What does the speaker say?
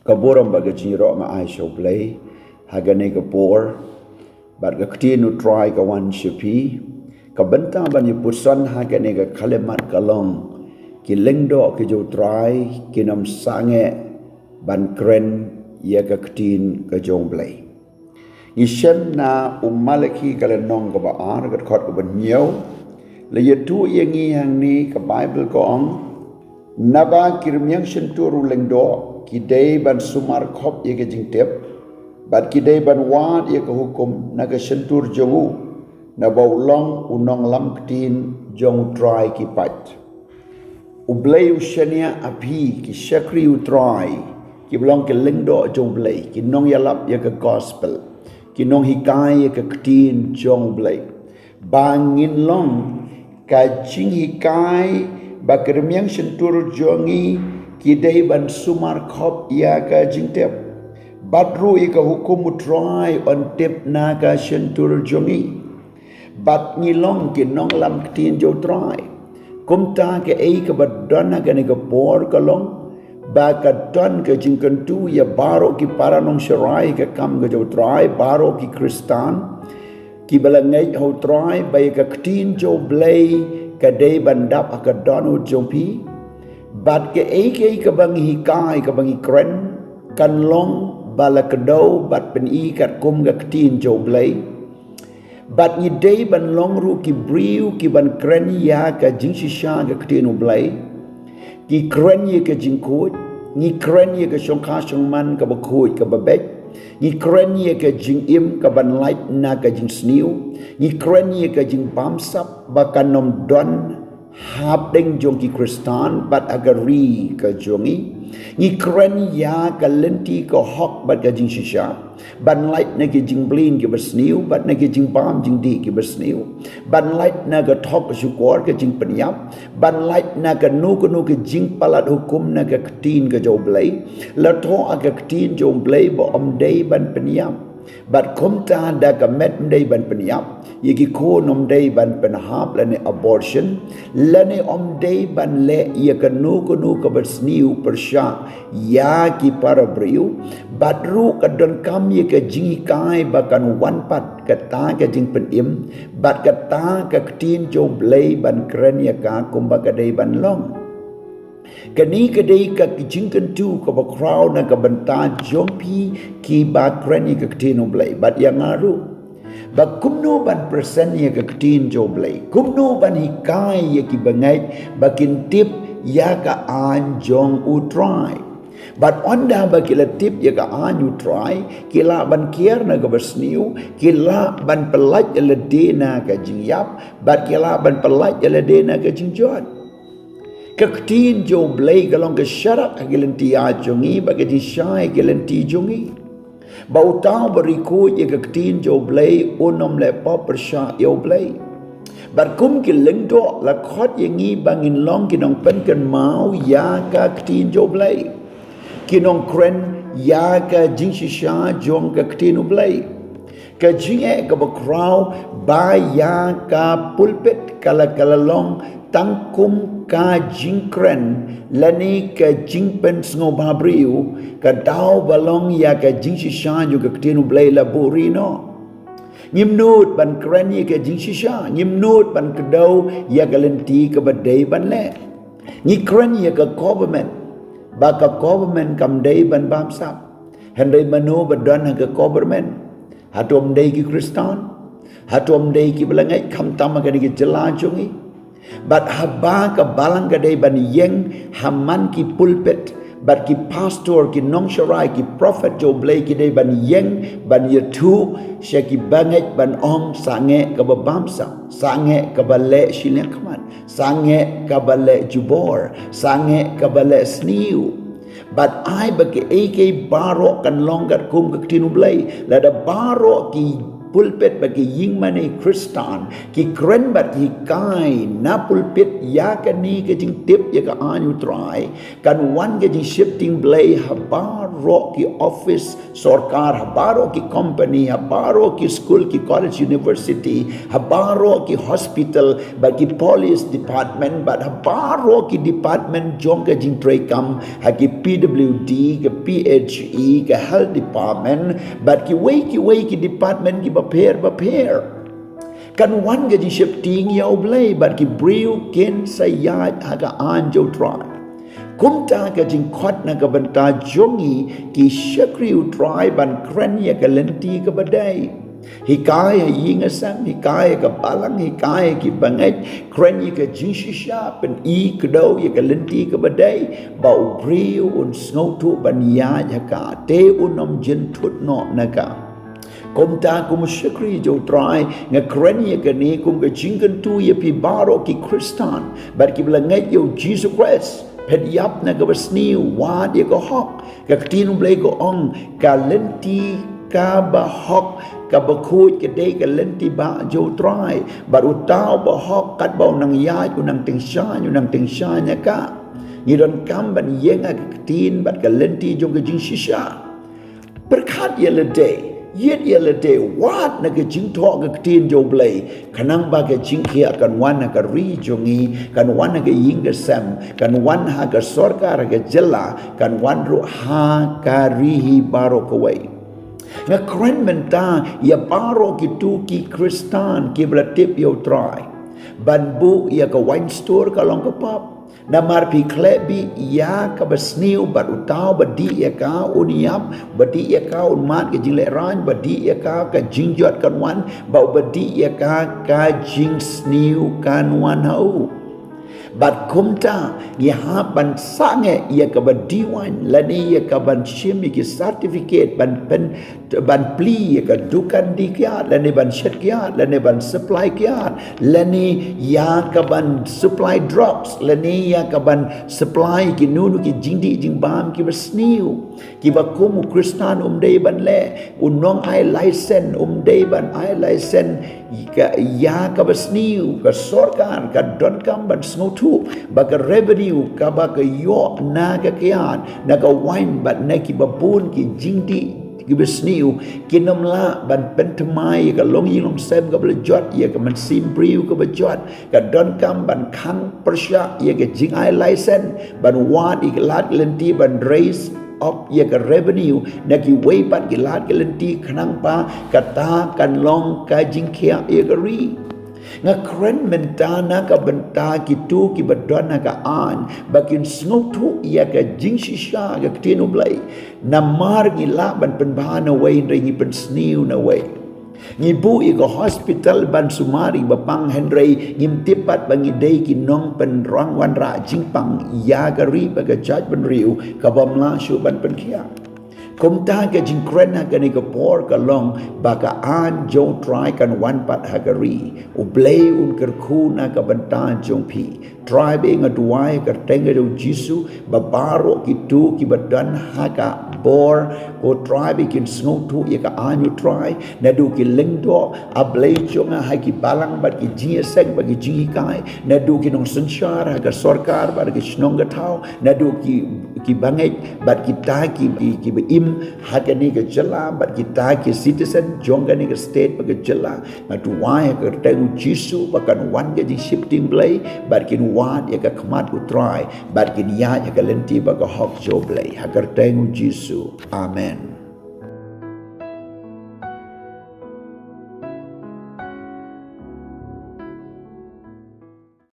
kaboram baga jinro ma ai show play hagane ka por bat ga ktinu try ka wan shipi ka benta ban pusan hagane ka kalemat kalong ki lengdo ki jo try ki nam sange ban kren ya ka ktin ka jong play ni shem na malaki kala nong ka ba ar ka khot ka ban nhiều le yetu yengi hang ni ka bible ko ong naba kirmyang senturu lengdo kidai ban sumar khop ye ke jingtep bat kidai ban wat ye ke hukum naga sentur jongu na baulong unong lam ktin jong try ki pat ublay ushania api ki shakri utrai ki belong ke lengdo jong blay ki nong yalap ye ke gospel ki nong hikai ye ke ktin jong blay bangin long ka jing hikai bakirmyang sentur jongi kidai ban sumar khop ya ka jingtep batru ika hukum utrai on tip na ka sentur jongi bat ngilong ki nong lam ktin jo trai kumta ke ei ka badana ka ni ka por kalong ba ka don ka jingkan tu ya baro ki paranong sharai ka kam ka jo trai baro ki kristan ki balangai ho trai ba ka ktin jo blay ka dei bandap ka donu jompi bat ke ei ka bang hikai ka bang kren kan long bala kedau bat pen i kat kum ga ktin jo blay bat ni dei ban long ru ki briu ki ban kren ya ka jing shisha ga ktin blay ki kren ye ka jing ko ni kren ye ka shong kha shong man ka ba khoi ka ba bek ni kren ye ka jing im ka ban light na ka jing sniu ni kren ye ka jing pam sap ba kan nom don hap deng jong ki kristan bat agari ka jongi ni kren ya ka lenti ka hok bat ka jing shisha ban light na ki jing blin ki bersniu bat na ki jing pam jing di ki bersniu ban light na ka thok syukur ka jing penyap ban light na ka nu ki jing palat hukum na ka ktin ka jo blay la tho ka ktin jo blay bo om dei ban penyap bat kumta da ka met dei ban penyap yeki ko nom dei ban penhap lane abortion lane om dei ban le ye ka nu ka bersniu persya ya ki para briu batru ka don kam ye ka jingi kai bakan wan pat ka ta ka jing pen im bat ka ta ka ktin jo blay ban kren ya ka kumba ka dei ban long kani ka dei ka jing kan tu ka ba crowd na ka banta jompi ki ba kren ye ka ktin blay bat yang aru ba kumno ban persen ye ka ktin jo blay kumno ban hikai ye ki bangai bakin tip ya ka an jong utrai but onda ba kila tip ya ka an utrai kila ban kier na ka bersniu kila ban pelaj le dena ka jingyap bat kila ban pelaj le dena ka jingjot ka ktin jo blay kalong ka syarak agilenti a jongi ba ka jishai gilenti jongi bau tau beriku ye ka ktin jo blay unom le pop persya yo blay bar kum ki lengdo la khot ye ngi bangin long ki nong pen kan mau ya ka ktin jo blay ki nong kren ya ka jing shisha jong ka ktin blay ka jinge ka ba crowd ba ya ka pulpit kala long tangkum ka jingkren lani ka jingpen sngo babriu ka dau balong ya ka jing shisha ju ka ktinu blay la burino nyimnut ban kren ye ka jing shisha nyimnut ban kedau ya ka lenti ka badai ban le ni kren ye ka government ba ka government kam dai ban bam sap hendai mano badan ka government hatom dai ki kristan hatom dai ki belangai kam tam ka ni jelajungi bat haba ka balang ka dei ban yeng haman ki pulpit bat ki pastor ki nong sharai ki prophet jo blay ki dei ban yeng ban yetu syaki banget ban ong sange ka babamsa sange ka bale shilekman sange ka bale jubor sange ka bale sniu but I bagi AK baro kan longgar kum ka tinu blay lada baro ki pulpit bagi ying mane Kristan ki kren bat hi kai na pulpit ya ka ni ke jing tip ya ka anyu try kan wan ke jing shifting blay habaro ki office sarkar habaro ki company habaro ki school ki college university habaro ki hospital bagi police department but habaro ki department jong ke jing trekam hagi PWD ke PHE ke health department but ki way ki department ki prepare kan wan ke jing shifting ya oblay but ki briu ken sayat haga anjo try kumta ka jing khot na ka banta jongi ki shakriu try ban kren ya ka lenti ka badai hikaya yinga sam hikaya ka balang hikaya ki bangai kren ya ka jing shisha pen i kdo ya ka lenti ka badai bau briu un snautu ban ya ka te unom jin thut no naga Komta kum syukri jo try nga kren ya ka ni kum ka jingkan tu ya pi baro ki Kristan bar ki blangai yo Jesus Christ ped yap na ka basni wa dia ka hok ka tin blai ko ong ka lenti ka ba hok ka ba khut ka dei ka lenti ba jo try bar utau ba hok kat bau nang ya ku nang ting sha nya ka ni don kam ban yenga ka tin bat ka lenti jo ka jing shisha berkat ya le day yet ya le day wat na ka jing tho ka tin jo blai kanang ba ka jing kia kan wan na ka ri jongi kan wan na ka ying ka sam kan wan ha ka sarkar ka jella kan wan ru ha ka ri baro ka wai nga kren menta ya baro ki tu ki Kristan ki blatip yo try ban bu ya ka wine store ka long ka pap na marpi klebi ya ka basniu bat utau badi ya ka uniam badi ya ka unmat ke jing le ran badi ya ka jingjot kan wan bau badi ya ka jing sniu kan wan hau bat kumta ya ban sange ya ka badiwan lani ya ka ban shimi ki certificate ban pli ya ka dukan dikyat lani ban shet kyat lani ban supply kyat lani ya ka ban supply drops lani ya ka ban supply ki nunu ki jingdi jing bam ki basniu ki bakum Kristan dei ban le unong ai license dei ban ai license ya ka basniu ka sarkar ka don kam ban snotu baka revenue ka baka yo na ka kian na ka wine bat na ki babun ki jingdi ki basniu kinamla ban pentamai ka long yilom sem ka blejot ya ka man simbriu ka bejot ka don kam ban khang persya ya ka jing ai license ban wat iklat lenti ban raise up ya ka revenue na ki way pat ki lat ka lenti khanang pa kata kan long ka jing kia ya ka ri nga kren mentana ka benta ki tu ki badona ka an bakin snotu ya ka jing shisha ka tinu blai na mar gi la ban penbana way ringi pen sniu na way ngibu i ka hospital ban sumari bapang henry ngim tipat bangi dei ki nong pen rang wan ra jing pang ya ka ri ba ka judge ban riu ka bamla shu ban pen kia kumta ka jing kren ka ni ka por ka long baka an jo try kan wan pat hagari u blay un kerku na ka banta jong pi try being a duai ka tenga do jisu babaro ki tu ki badan haka bor ko try bikin snow tu ya ka anyu try na du ki lengdo a blay jonga ha ki balang bat ki jia seng bagi jingi kai na du ki nong sanchar ha ka sarkar bat ki snong ga thau na du ki bangai bat ki ta ki im hakani ke jela bat kita ke citizen jongani ke state bagi jela matu wai ke tegu jisu bakan wan ke di shifting blay bat kin wan ya ka khamat ku try bat kin ya ka lenti baga hok jo blay hakar tegu jisu amen